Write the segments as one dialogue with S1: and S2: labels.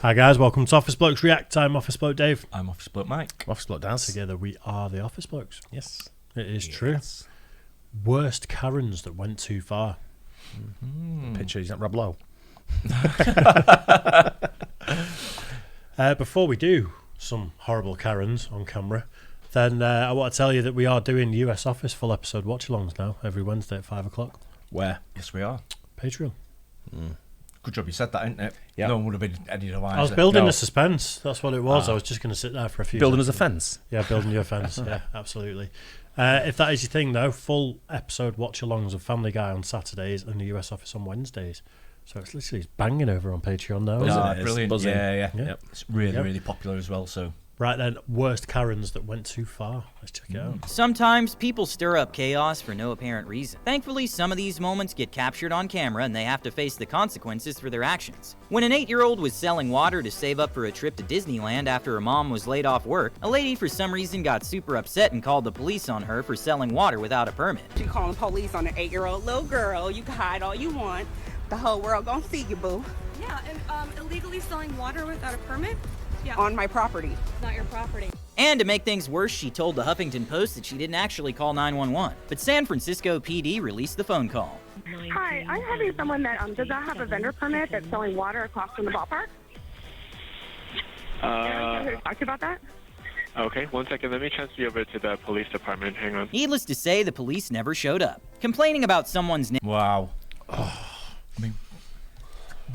S1: Hi guys, welcome to Office Blokes React. I'm Office Bloke Dave.
S2: I'm Office Bloke Mike.
S3: Office Bloke Dan.
S1: Together we are the Office Blokes.
S3: Yes.
S1: It is true. Worst Karens that went too far.
S3: Picture, is that Rob Lowe?
S1: Before we do some horrible Karens on camera, then I want to tell you that we are doing US Office full episode watch-alongs now, every Wednesday at 5 o'clock.
S3: Where?
S2: Yes, we are.
S1: Patreon.
S2: Good job you said that, isn't it?
S3: Yeah.
S2: No one would have been any otherwise.
S1: I was building the suspense, that's what it was. I was just going to sit there for a few
S3: Building as a
S1: seconds.
S3: fence?
S1: Yeah, building your fence. Yeah, absolutely. If that is your thing, though, full episode watch-alongs of Family Guy on Saturdays and the US Office on Wednesdays. So it's literally banging over on Patreon now, isn't it?
S2: Brilliant.
S3: Buzzing.
S2: Yeah.
S3: Yep.
S2: It's really popular as well, so...
S1: Right then, worst Karens that went too far. Let's check it out.
S4: Sometimes people stir up chaos for no apparent reason. Thankfully, some of these moments get captured on camera and they have to face the consequences for their actions. When an 8-year-old was selling water to save up for a trip to Disneyland after her mom was laid off work, a lady for some reason got super upset and called the police on her for selling water without a permit.
S5: You calling the police on an 8-year-old little girl. You can hide all you want. The whole world gonna see you, boo.
S6: Yeah, and illegally selling water without a permit? Yeah.
S5: On my property.
S6: It's not your property.
S4: And to make things worse, she told the Huffington Post that she didn't actually call 911. But San Francisco PD released the phone call.
S7: Hi, I'm having someone that does not have a vendor permit that's selling water across from the ballpark. Talk about that?
S8: Okay, 1 second. Let me transfer you over to the police department. Hang on.
S4: Needless to say, the police never showed up. Complaining about someone's name.
S2: Wow. I mean,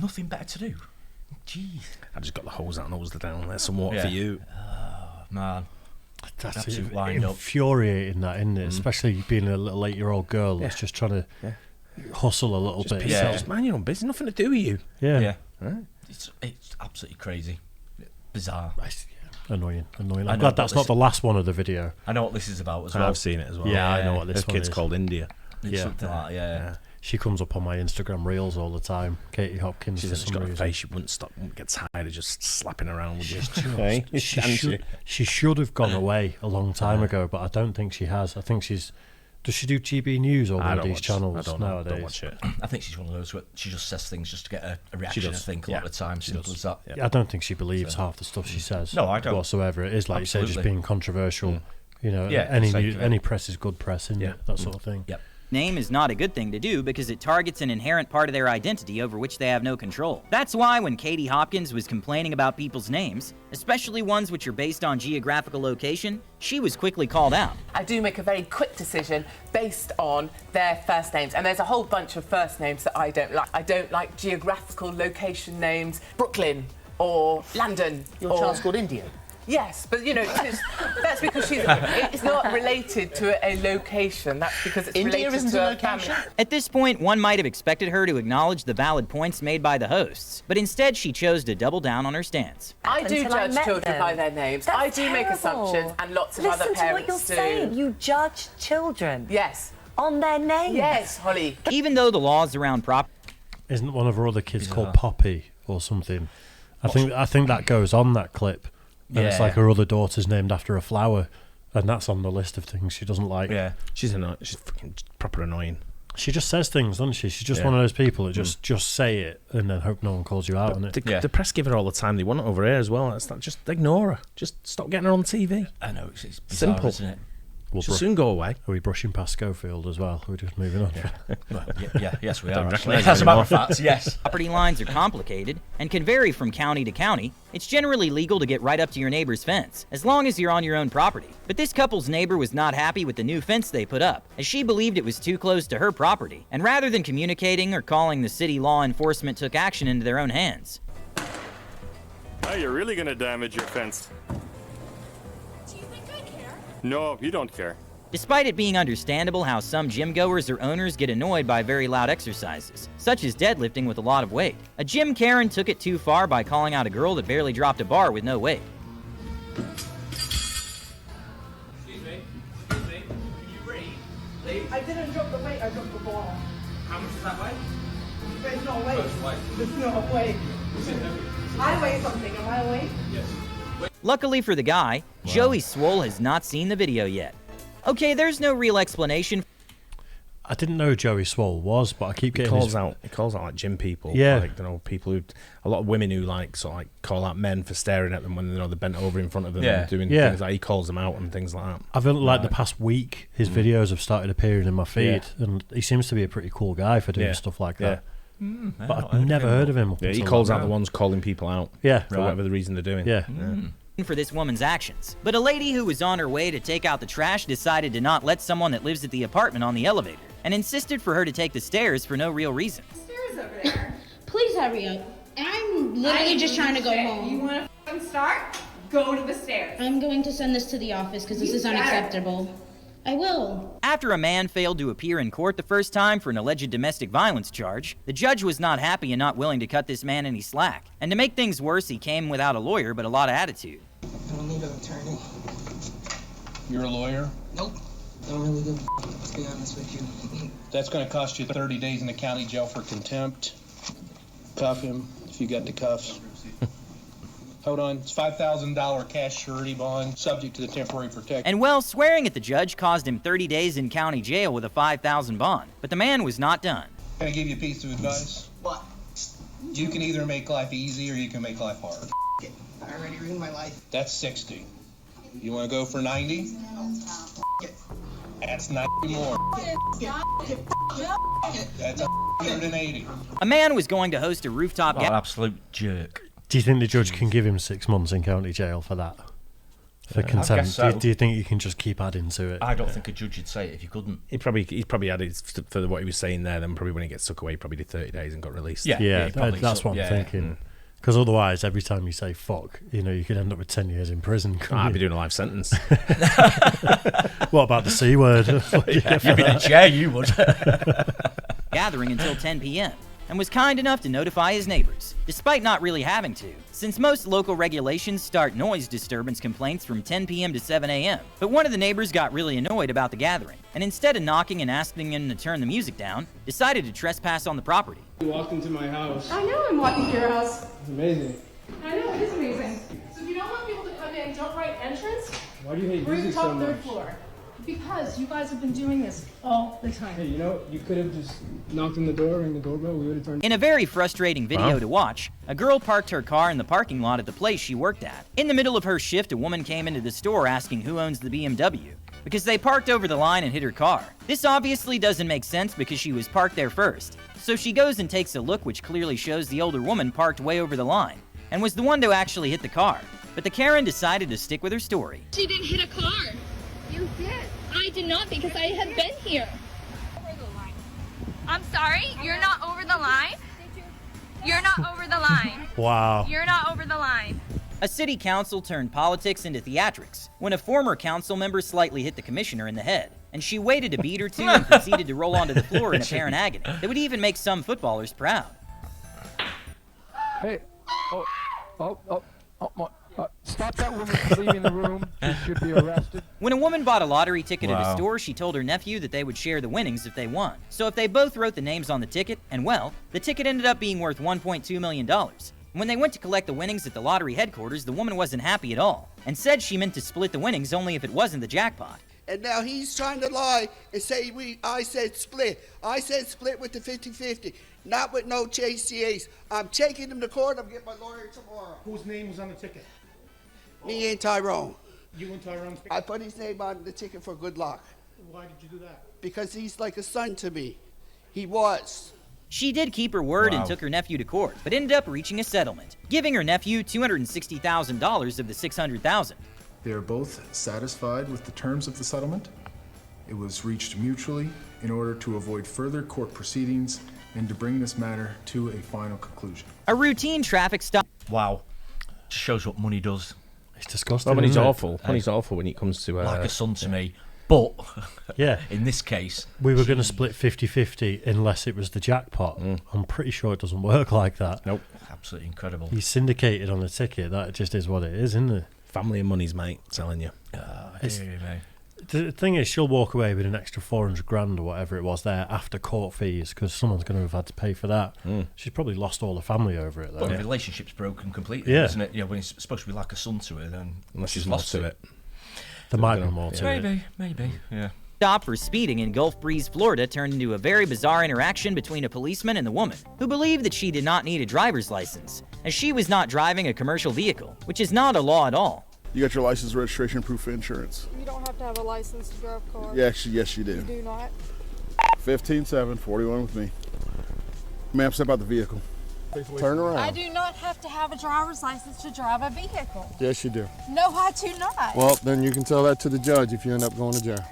S2: nothing better to do. Jeez.
S3: I just got the hose out and hosed it down. There's some water for you.
S2: Oh, man.
S1: That's
S2: Absolutely lined up.
S1: infuriating, that, isn't it? Especially being a little 8-year-old girl that's just trying to hustle a little bit.
S3: Just mind your own business. Nothing to do with you.
S1: Yeah.
S3: Right.
S2: It's absolutely crazy. Bizarre.
S1: Annoying. I'm
S2: know,
S1: glad that's
S2: but
S1: not the last one of the video.
S2: I know what this is about as well.
S3: I've seen it as well.
S1: Yeah, I know what this
S3: Her
S1: one
S3: kid's
S1: is.
S3: called India.
S2: It's
S1: Yeah.
S2: something like that, yeah.
S1: She comes up on my Instagram reels all the time. Katie Hopkins.
S3: She's
S1: for
S3: just
S1: some
S3: got a
S1: reason.
S3: face. She wouldn't get tired of just slapping around with you.
S1: She should have gone away a long time ago, but I don't think she has. I think she's... Does she do GB News or one of these channels
S3: I don't know.
S1: nowadays?
S3: Don't watch it.
S2: I think she's one of those where she just says things just to get a reaction,
S3: does.
S2: I think, a lot of the time. Simple as that.
S1: I don't think she believes half the stuff she says.
S2: No, I don't.
S1: Whatsoever. It is, like you say, just
S2: Absolutely.
S1: being controversial. You know,
S2: Yeah,
S1: any press is good press, isn't it? That sort of thing.
S2: Yep.
S4: Name is not a good thing to do because it targets an inherent part of their identity over which they have no control. That's why when Katie Hopkins was complaining about people's names, especially ones which are based on geographical location, she was quickly called out.
S9: I do make a very quick decision based on their first names, and there's a whole bunch of first names that I don't like. I don't like geographical location names, Brooklyn or London.
S10: Your child's called India?
S9: Yes, but you know, that's because it's not related to a location. That's because it's
S10: India
S9: related
S10: isn't
S9: to
S10: a
S9: a family.
S10: location?
S4: At this point, one might have expected her to acknowledge the valid points made by the hosts, but instead she chose to double down on her stance.
S9: I do
S11: Until I
S9: judge
S11: met
S9: children
S11: them.
S9: by their names.
S11: That's
S9: I do make
S11: terrible.
S9: assumptions, and lots of
S11: Listen
S9: other
S11: to what
S9: parents
S11: you're
S9: do.
S11: saying. You judge children
S9: Yes.
S11: on their names.
S9: Yes, Holly.
S4: Even though the laws around
S1: Isn't one of her other kids called Poppy or something? I think that goes on that clip. And it's like her other daughter's named after a flower, and that's on the list of things she doesn't like.
S2: Yeah.
S3: She's annoying. She's fucking proper annoying.
S1: She just says things, doesn't she? She's just one of those people that just say it and then hope no one calls you out on it.
S3: The press give her all the time they want over here as well. It's not, just ignore her. Just stop getting her on TV.
S2: I know, it's bizarre,
S3: Simple.
S2: isn't it?
S3: She'll soon go away.
S1: Are we brushing past Schofield as well? Are we just moving on?
S2: Well, yes, we are.
S3: Don't
S2: Actually.
S3: recognise
S2: As a
S3: her
S2: matter of
S3: anymore.
S2: fact, yes.
S4: property lines are complicated and can vary from county to county, it's generally legal to get right up to your neighbor's fence, as long as you're on your own property. But this couple's neighbor was not happy with the new fence they put up, as she believed it was too close to her property, and rather than communicating or calling the city, law enforcement took action into their own hands.
S8: Oh, you're really gonna damage your fence.
S6: Do you think I care?
S8: No, you don't care.
S4: Despite it being understandable how some gym goers or owners get annoyed by very loud exercises, such as deadlifting with a lot of weight, a gym Karen took it too far by calling out a girl that barely dropped a bar with no weight.
S12: Excuse me, can you read, please?
S5: I didn't drop the weight, I dropped the ball.
S12: How much does that weigh?
S5: There's no weight.
S12: Close weight.
S5: There's no weight. I weigh something, am I weight?
S12: Yes.
S4: Luckily for the guy, Joey Swole has not seen the video yet. Okay, there's no real explanation.
S1: I didn't know who Joey Swole was, but I keep getting
S3: He calls out like gym people.
S1: Yeah.
S3: Like, you know, people who, a lot of women who like sort of like call out men for staring at them when, you know, they're bent over in front of them and doing things like, he calls them out and things like that.
S1: I've like the past week, his videos have started appearing in my feed, and he seems to be a pretty cool guy for doing stuff like that. But I've never heard of him.
S3: Yeah, he calls out the ones calling people out.
S1: Yeah,
S3: for whatever the reason they're doing.
S1: Yeah.
S4: For this woman's actions. But a lady who was on her way to take out the trash decided to not let someone that lives at the apartment on the elevator and insisted for her to take the stairs for no real reason.
S6: Stairs over there. Please hurry up. I'm literally just trying to go home.
S5: You want to start? Go to the stairs.
S6: I'm going to send this to the office because this is unacceptable. I will.
S4: After a man failed to appear in court the first time for an alleged domestic violence charge, the judge was not happy and not willing to cut this man any slack. And to make things worse, he came without a lawyer but a lot of attitude.
S12: I don't need an attorney.
S10: You're a lawyer?
S12: Nope. Don't really give a to be honest with you.
S10: That's going to cost you 30 days in the county jail for contempt. Cuff him if you got the cuffs. Hold on, it's $5,000 cash surety bond, subject to the temporary protection.
S4: And well, swearing at the judge caused him 30 days in county jail with a $5,000 bond. But the man was not done.
S10: Can I give you a piece of advice?
S12: What?
S10: You can either make life easy or you can make life hard.
S12: I already ruined my life.
S10: That's 60. You want to go for 90? That's 90 more. That's 180.
S4: A man was going to host a rooftop
S2: What an absolute jerk.
S1: Do you think the judge can give him 6 months in county jail for that? For contempt?
S2: I guess so.
S1: Do you think you can just keep adding to it?
S2: I don't think a judge would say it if you couldn't.
S3: He probably added for what he was saying there. Then probably when he gets stuck away, he probably did 30 days and got released.
S1: Yeah, that's what I'm thinking. Because otherwise, every time you say fuck, you know, you could end up with 10 years in prison.
S3: I'd be doing a life sentence.
S1: What about the C word?
S2: You'd be in a chair, you would.
S4: Gathering until 10 p.m. and was kind enough to notify his neighbors, despite not really having to, since most local regulations start noise disturbance complaints from 10 p.m. to 7 a.m. But one of the neighbors got really annoyed about the gathering, and instead of knocking and asking him to turn the music down, decided to trespass on the property.
S12: You walked into my house.
S5: I know I'm walking to your house.
S12: It's amazing.
S5: I know, it is amazing. So if you don't want people to come in, don't write entrance.
S12: Why do you hate
S5: We're
S12: music
S5: the
S12: so
S5: top
S12: much?
S5: third floor. Because you guys have been doing this all the time.
S12: Hey, you know, you could have just knocked on the door, rang the doorbell, we would have turned.
S4: In a very frustrating video to watch, a girl parked her car in the parking lot at the place she worked at. In the middle of her shift, a woman came into the store asking who owns the BMW, because they parked over the line and hit her car. This obviously doesn't make sense because she was parked there first. So she goes and takes a look, which clearly shows the older woman parked way over the line, and was the one to actually hit the car. But the Karen decided to stick with her story.
S6: She didn't hit a car.
S5: You did.
S6: I did not because I have been here. I'm sorry, you're not over the line? You're not over the line.
S1: Wow.
S6: You're not over the line.
S4: A city council turned politics into theatrics when a former council member slightly hit the commissioner in the head, and she waited a beat or two and proceeded to roll onto the floor in apparent agony that would even make some footballers proud.
S12: Hey, stop that woman from leaving the room. She should be arrested.
S4: When a woman bought a lottery ticket at a store, she told her nephew that they would share the winnings if they won. So if they both wrote the names on the ticket, and well, the ticket ended up being worth $1.2 million. When they went to collect the winnings at the lottery headquarters, the woman wasn't happy at all, and said she meant to split the winnings only if it wasn't the jackpot.
S13: And now he's trying to lie and say I said split. I said split with the 50-50, not with no JCAs. I'm taking him to court. I'm getting my lawyer tomorrow.
S14: Whose name was on the ticket?
S13: Me and Tyrone.
S14: You and Tyrone?
S13: I put his name on the ticket for good luck.
S14: Why did you do that?
S13: Because he's like a son to me. He was.
S4: She did keep her word and took her nephew to court, but ended up reaching a settlement, giving her nephew $260,000 of the $600,000.
S15: They are both satisfied with the terms of the settlement. It was reached mutually in order to avoid further court proceedings and to bring this matter to a final conclusion.
S4: A routine traffic stop.
S2: Wow. Just shows what money does.
S1: It's disgusting.
S3: Well, money's awful. Money's awful when it comes to...
S2: like a son to me. But,
S1: yeah,
S2: in this case...
S1: We were going to split 50-50 unless it was the jackpot. I'm pretty sure it doesn't work like that.
S3: Nope.
S2: Absolutely incredible.
S1: He's syndicated on the ticket. That just is what it is, isn't it?
S3: Family and money's, mate, I'm telling you.
S1: The thing is, she'll walk away with an extra 400 grand or whatever it was there after court fees because someone's going to have had to pay for that. She's probably lost all the family over it, though.
S2: But the relationship's broken completely, isn't it? You know, when it's supposed to be like a son to her, then
S3: unless she's lost to it.
S1: There might be more to it.
S2: Maybe, yeah.
S4: Stop for speeding in Gulf Breeze, Florida turned into a very bizarre interaction between a policeman and the woman, who believed that she did not need a driver's license, as she was not driving a commercial vehicle, which is not a law at all.
S16: You got your license, registration, proof of insurance.
S17: You don't have to have a license to drive a car.
S16: Yes, you do.
S17: You do not?
S16: 15-7-41 with me. Ma'am, step out the vehicle. Turn around.
S17: I do not have to have a driver's license to drive a vehicle.
S16: Yes, you do.
S17: No, I do not.
S16: Well, then you can tell that to the judge if you end up going to jail.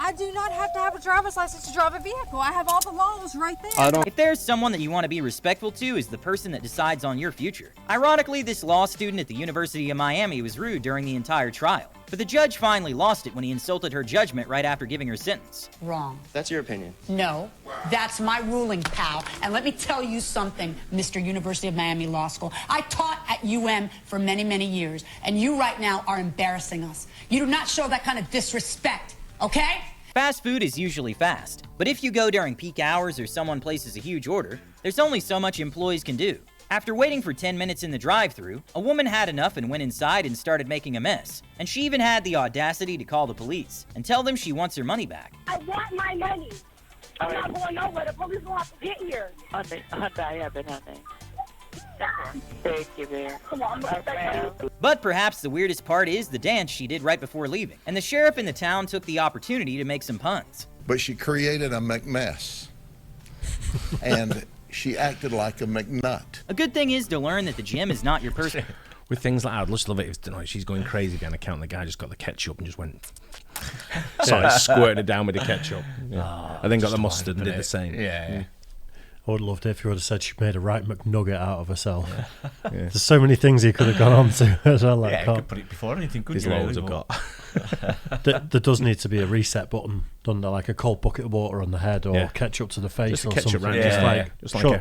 S17: I do not have to have a driver's license to drive a vehicle. I have all the laws right there.
S4: If there's someone that you want to be respectful to, is the person that decides on your future. Ironically, this law student at the University of Miami was rude during the entire trial, but the judge finally lost it when he insulted her judgment right after giving her sentence.
S18: Wrong.
S19: That's your opinion.
S18: No, that's my ruling, pal. And let me tell you something, Mr. University of Miami Law School. I taught at UM for many, many years, and you right now are embarrassing us. You do not show that kind of disrespect, okay?
S4: Fast food is usually fast, but if you go during peak hours or someone places a huge order, there's only so much employees can do. After waiting for 10 minutes in the drive-thru, a woman had enough and went inside and started making a mess. And she even had the audacity to call the police and tell them she wants her money back.
S7: I want my money. I'm not going nowhere. The police will have to get here.
S19: Thank you, man.
S7: Come on,
S4: But perhaps the weirdest part is the dance she did right before leaving, and the sheriff in the town took the opportunity to make some puns.
S20: But she created a McMess, and she acted like a McNut.
S4: A good thing is to learn that the gym is not your person.
S3: With things like that, I'd just love it if like, she's going crazy behind the counter, the guy just got the ketchup and just went... Sorry, squirted it down with the ketchup. Yeah. And then got the mustard and did the same.
S2: Yeah.
S1: I would have loved it if you would have said she made a right McNugget out of herself. Yeah. There's so many things he could have gone on to as well. Like,
S2: yeah, you could put it before anything, couldn't you?
S3: Loads I've got.
S1: There does need to be a reset button done there, like a cold bucket of water on the head or ketchup to the face or something. Just like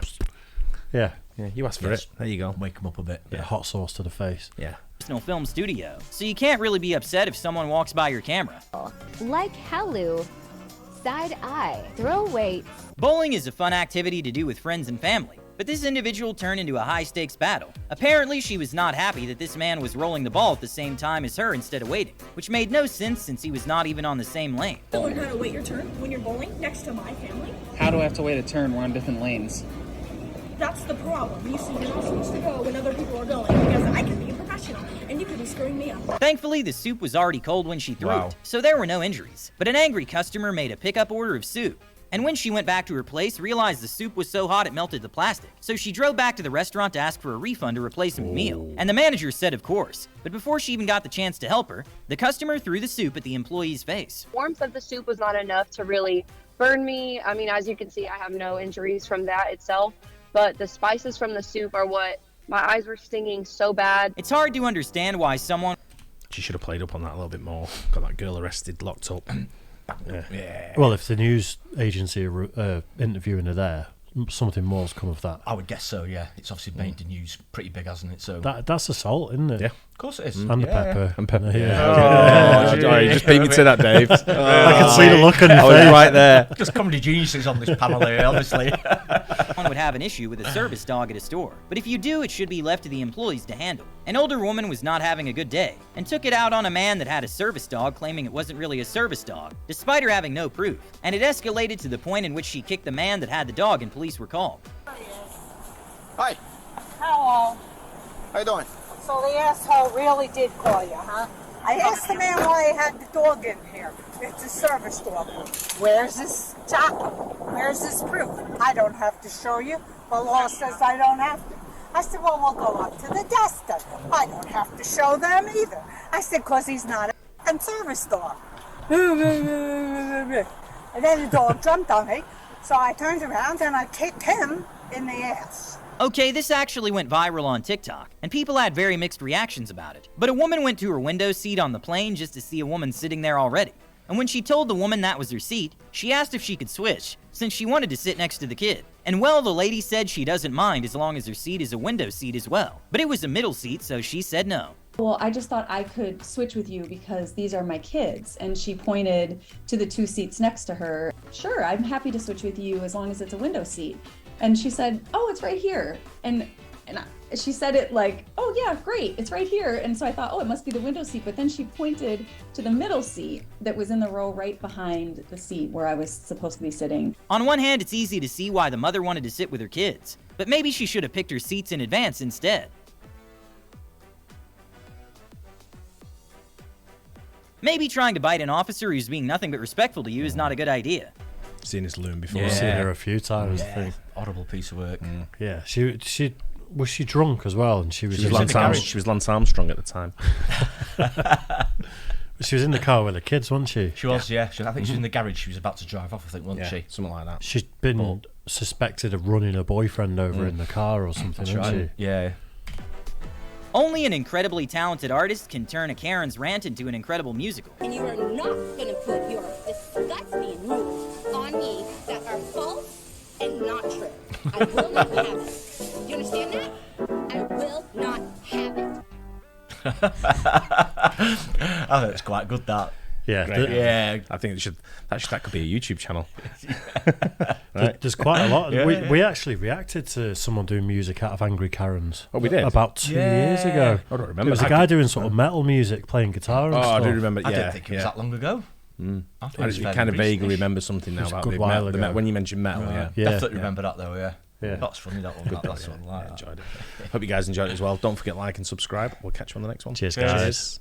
S1: yeah.
S3: You asked for it. There you go.
S2: Wake them up a bit.
S1: Yeah, hot sauce to the face.
S3: Yeah.
S4: Personal film studio, so you can't really be upset if someone walks by your camera.
S21: Like Hello, side eye, throw weights.
S4: Bowling is a fun activity to do with friends and family, but this individual turned into a high-stakes battle. Apparently, she was not happy that this man was rolling the ball at the same time as her instead of waiting, which made no sense since he was not even on the same lane.
S22: Learn how to wait your turn when you're bowling next to my family.
S23: How do I have to wait a turn? We're on different lanes.
S22: That's the problem. You see, you're not supposed to go when other people are going because I could be a professional and you could be screwing me up.
S4: Thankfully, the soup was already cold when she threw it, so there were no injuries. But an angry customer made a pickup order of soup. And when she went back to her place, realized the soup was so hot it melted the plastic. So she drove back to the restaurant to ask for a refund to replace the meal. And the manager said of course. But before she even got the chance to help her, the customer threw the soup at the employee's face.
S24: The warmth of the soup was not enough to really burn me. I mean, as you can see, I have no injuries from that itself. But the spices from the soup are what my eyes were stinging so bad.
S4: It's hard to understand why someone...
S3: She should have played up on that a little bit more. Got that girl arrested, locked up.
S2: Yeah.
S1: Well, if the news agency are interviewing her there, something more's come of that.
S2: I would guess so, yeah. It's obviously made the news pretty big, hasn't it? So
S1: that's assault, isn't it?
S3: Yeah.
S2: Of course it is.
S1: And the pepper.
S3: And pepper.
S1: Yeah.
S3: You just beat me to that, Dave.
S1: I can see the look on your
S3: I was
S1: face.
S3: right there.
S2: Just comedy geniuses on this panel here, honestly.
S4: One would have an issue with a service dog at a store. But if you do, it should be left to the employees to handle. An older woman was not having a good day and took it out on a man that had a service dog, claiming it wasn't really a service dog, despite her having no proof. And it escalated to the point in which she kicked the man that had the dog and police were called.
S25: Hi.
S26: Hello.
S25: How you doing?
S26: So the asshole really did call you, huh? I asked the man why he had the dog in here. It's a service dog. Where's his document? Where's his proof? I don't have to show you. The law says I don't have to. I said, well, we'll go up to the desk then. I don't have to show them either. I said, because he's not a service dog. And then the dog jumped on me, so I turned around and I kicked him in the ass.
S4: Okay, this actually went viral on TikTok, and people had very mixed reactions about it. But a woman went to her window seat on the plane just to see a woman sitting there already. And when she told the woman that was her seat, she asked if she could switch, since she wanted to sit next to the kid. And well, the lady said she doesn't mind as long as her seat is a window seat as well. But it was a middle seat, so she said no.
S27: Well, I just thought I could switch with you because these are my kids. And she pointed to the two seats next to her. Sure, I'm happy to switch with you as long as it's a window seat. And she said, oh, it's right here. And she said it like, oh yeah, great, it's right here. And so I thought, oh, it must be the window seat. But then she pointed to the middle seat that was in the row right behind the seat where I was supposed to be sitting.
S4: On one hand, it's easy to see why the mother wanted to sit with her kids, but maybe she should have picked her seats in advance instead. Maybe trying to bite an officer who's being nothing but respectful to you is not a good idea.
S3: Seen this loom before.
S1: I've seen her a few times, I think.
S2: Horrible piece of work.
S1: Yeah, she was she drunk as well, and she was
S3: Lance Armstrong at the time.
S1: She was in the car with the kids, wasn't she?
S2: She was, yeah. I think she was in the garage. She was about to drive off, I think, wasn't she?
S3: Something like that.
S1: She'd been suspected of running her boyfriend over in the car or something, wasn't she?
S2: Yeah.
S4: Only an incredibly talented artist can turn a Karen's rant into an incredible musical.
S22: And you are not going to put your disgusting rules on me that are false and not true. I will not have it. Do you understand that? I will not have it.
S2: I think it's quite good, that.
S1: Yeah,
S3: I think that could be a YouTube channel.
S1: Right. There's quite a lot. We actually reacted to someone doing music out of Angry Karens.
S3: Oh, we did?
S1: About 2 years ago.
S3: I don't remember.
S1: There was a guy doing sort of metal music, playing guitar and stuff.
S3: I do remember,
S2: I didn't think it was that long ago.
S3: I just kind of vaguely remember something now about the metal. When you mentioned metal,
S2: Definitely remember that, though, yeah.
S1: Yeah.
S2: That's funny, that one. That's one like that.
S3: Enjoyed it. Hope you guys enjoyed it as well. Don't forget, like and subscribe. We'll catch you on the next one.
S1: Cheers, guys.